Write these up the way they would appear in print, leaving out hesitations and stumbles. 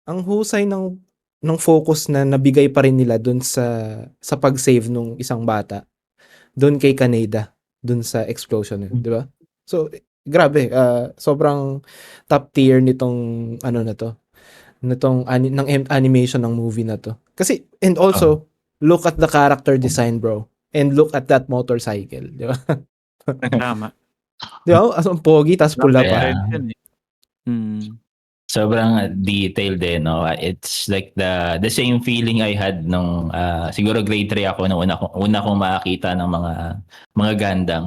ang husay ng focus na nabigay pa rin nila dun sa pag-save nung isang bata, dun kay Kaneda, dun sa explosion na yun, 'di ba? So, grabe, sobrang top tier nitong ano na 'to, animation ng movie na 'to. Kasi and Oh, also, look at the character design, bro, and look at that motorcycle, 'di ba? Tama. 'Di ba? Ang pogi tas pula pa. Kaya Reference yun, eh. sobrang detailed no. It's like the same feeling I had nung siguro grade 3 ako nung una kong makakita ng mga Gundam.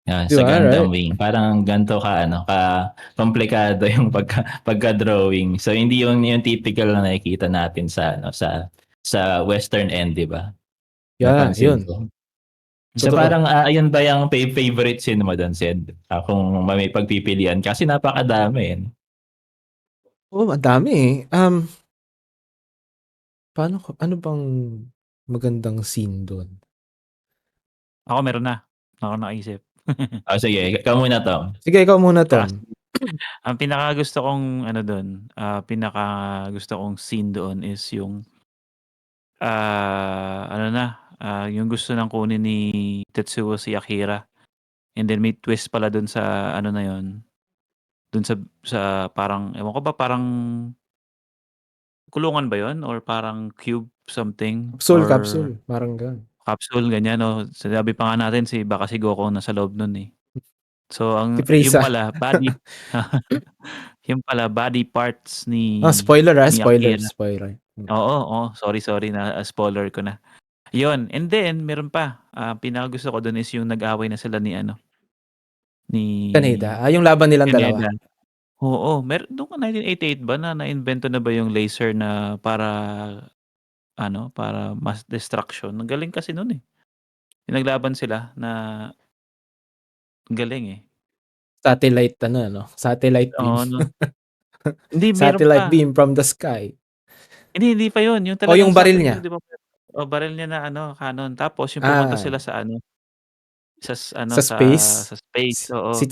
'Di Sa ba, Gundam right? Wing, parang ganito ka komplikado yung pagka-drawing. So hindi yung typical na nakikita natin sa western end, 'di ba? Yeah, Napansin yun. ko. So Totoo. parang ayun ba yung favorite scene mo doon, Sid? Kung may pagpipilian kasi napakadami eh. Oo, ang dami, eh. Ano bang magandang scene dun? Ako meron na. Ako naisip. Sige, ikaw muna, Tom. Sige, ikaw muna, Tom. Ang pinakagusto kong ano dun, pinakagusto kong scene doon is yung yung gusto ng kunin ni Tetsuo si Akira. And then may twist pala dun sa ano na yun, dun sa parang ewan ko ba parang kulungan ba yun or parang cube something or Capsule, parang gano'n. capsule ganyan 'no. Sinabi pa nga natin baka si Goku nasa loob nun, eh. So Si yung Frieza. pala body yung pala body parts Spoiler, ni spoiler, Akira. spoiler. Oo, sorry na spoiler ko na. Yun, and then meron pa, pinakagusto ko dun is yung nag-away na sila ni ano, ni Kaneda, yung laban nilang dalawa. Pineda. Oo, nung 1988 ba na naimbento na ba yung laser na para ano, para mass destruction. Ang galing kasi nun, eh. Yung naglaban sila na ang galing, eh. Satellite satellite beam. Oo 'no. Hindi meron Satellite pa. beam from the sky. Hindi pa yun, yung O talagang yung baril niya? 'di ba baril niya na ano, cannon tapos yung pumunta Ah, sila sa ano, sa space? sa space, oo. Si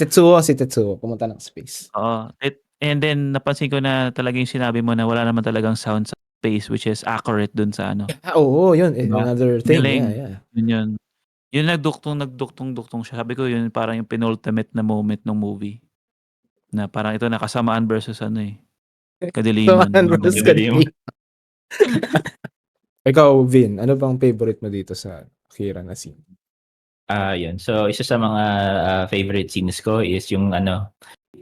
Tetsuo pumunta ng space. Oo, and then napansin ko na talaga yung sinabi mo na wala naman talagang sound sa space which is accurate dun sa ano, Oo, yun, 'di ba? another thing, Galing, yeah. yun yun. Yung nagduktong siya, sabi ko yun parang yung penultimate na moment nung movie, na parang ito na kasamaan versus ano, eh, kadiliman, Samahan ang Bros galing. Kadiri. Ikaw, Vin, ano bang favorite mo dito sa Akira na scene? Yun. So isa sa mga favorite scenes ko is yung ano,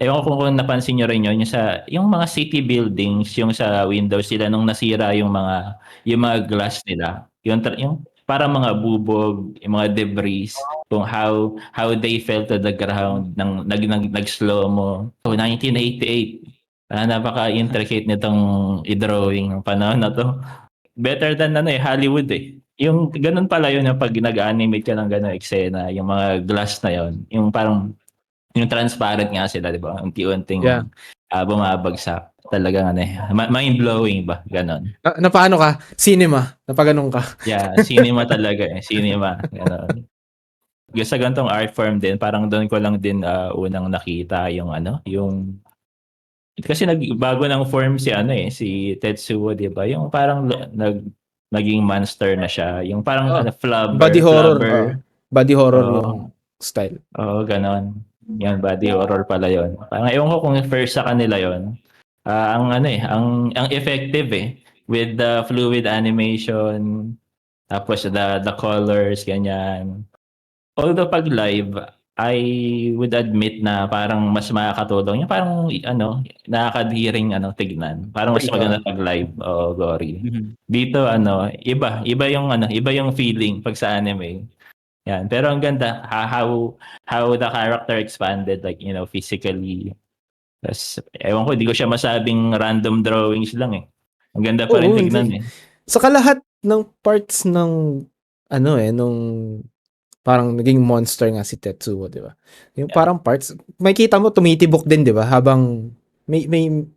ewan ko kung napansin niyo rin yun, yung mga city buildings, yung sa windows nila nung nasira yung mga glass nila. Yung parang mga bubog, yung mga debris, kung how they fell to the ground nag-slow mo. So 1988. Napaka-intricate nitong i-drawing ng panahon na 'to. Better than Hollywood, eh. Yung gano'n pala yun yung 'pag nag-a-animate ka ng gano'ng eksena, yung mga glass na yun, yung parang yung transparent nga sila, 'di ba? Yeah. Unti-unting bumabagsak. Talagang mind-blowing ba, gano'n. Na paano ka? Cinema, napaganon ka? Yeah, cinema talaga, eh, cinema, gano'n. Sa ganitong art form din, parang do'n ko lang din unang nakita yung kasi nagbago ng form si Tetsuo, 'di ba? Yung parang naging monster na siya, yung parang Body horror, flubber. body horror Oo, yung style. oo, gano'n. Yan, body horror pala yun. Parang ewan ko kung first sa kanila yun. Ang effective with the fluid animation, tapos the colors, ganyan. Although 'pag live, I would admit na parang mas makakatulong yung parang nakakadhiring tignan. Parang mas Gory, maganda 'pag live, oo, gory. Mhm. Dito iba yung feeling 'pag sa anime. Yan, pero ang ganda how the character expanded, like, physically. Tas ewan ko, di ko siya masabing random drawings lang, eh. Ang ganda pa rin Oo, hindi. tignan, eh. Saka lahat ng parts ng nung parang naging monster nga si Tetsuo, 'di ba? Yung Yeah. parang parts, makikita mo tumitibok din, 'di ba? Habang may Yeah,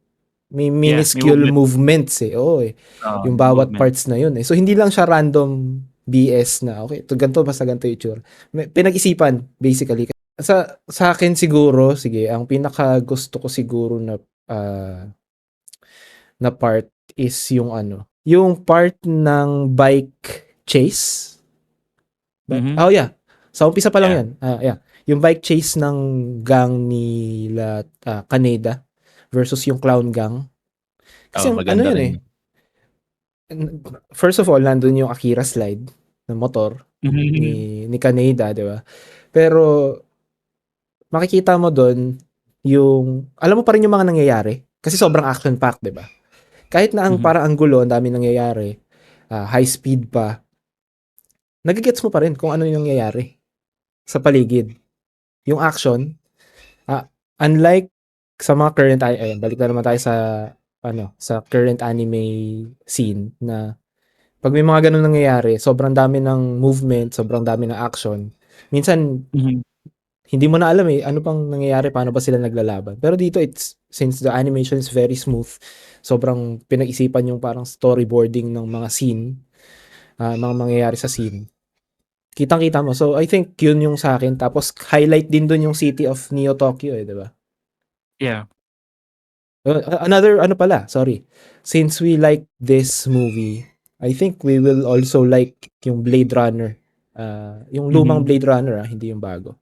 may minuscule movements, eh. Oo, eh. Oo, Yung may bawat movement. parts na yun, eh. So hindi lang siya random BS na okay, to ganito basta ganito yung itsura. May pinag-isipan basically. Sa akin siguro, sige, ang pinaka gusto ko siguro na na part is yung ano, yung part ng bike chase. Mhm. Oh yeah. Sa umpisa pa lang Yeah. yan. Yeah. Yung bike chase ng gang nila Kaneda versus yung clown gang. Kasi ano maganda yun rin. first of all, nandun yung Akira slide ng motor Mhm. ni Kaneda, di ba? Pero makikita mo doon yung, alam mo pa rin yung mga nangyayari. Kasi sobrang action-packed, di ba? Kahit na ang Mhm. parang ang gulo, ang dami nangyayari, high speed pa, nagigets mo pa rin kung ano yung nangyayari sa paligid. Yung action, unlike sa mga current, ayun, balik na naman tayo sa, sa current anime scene na pag may mga ganun nangyayari, sobrang dami ng movement, sobrang dami ng action. Minsan, Mhm. hindi mo na alam ano pang nangyayari, paano ba sila naglalaban. Pero dito, since the animation is very smooth, sobrang pinag-isipan yung parang storyboarding ng mga scene, mga mangyayari sa scene. Kitang-kita mo. So, I think yun yung sa akin. Tapos, highlight din dun yung city of Neo Tokyo, di ba? Yeah. Another, sorry. Since we like this movie, I think we will also like yung Blade Runner. Yung lumang Mhm. Blade Runner, hindi yung bago.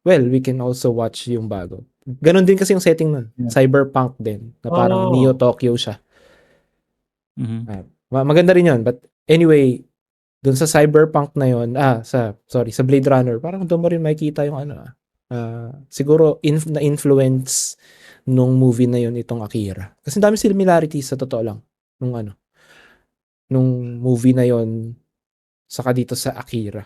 Well, we can also watch yung bago. Ganon din kasi yung setting nun. Yeah. Cyberpunk din. Na parang Neo Oh. Tokyo siya. Mhm. Maganda rin yun. But anyway, dun sa Cyberpunk na yun, sa Blade Runner, parang doon mo rin makikita yung siguro na-influence nung movie na yun itong Akira. Kasi dami similarities sa totoo lang. Nung movie na yun, saka dito sa Akira.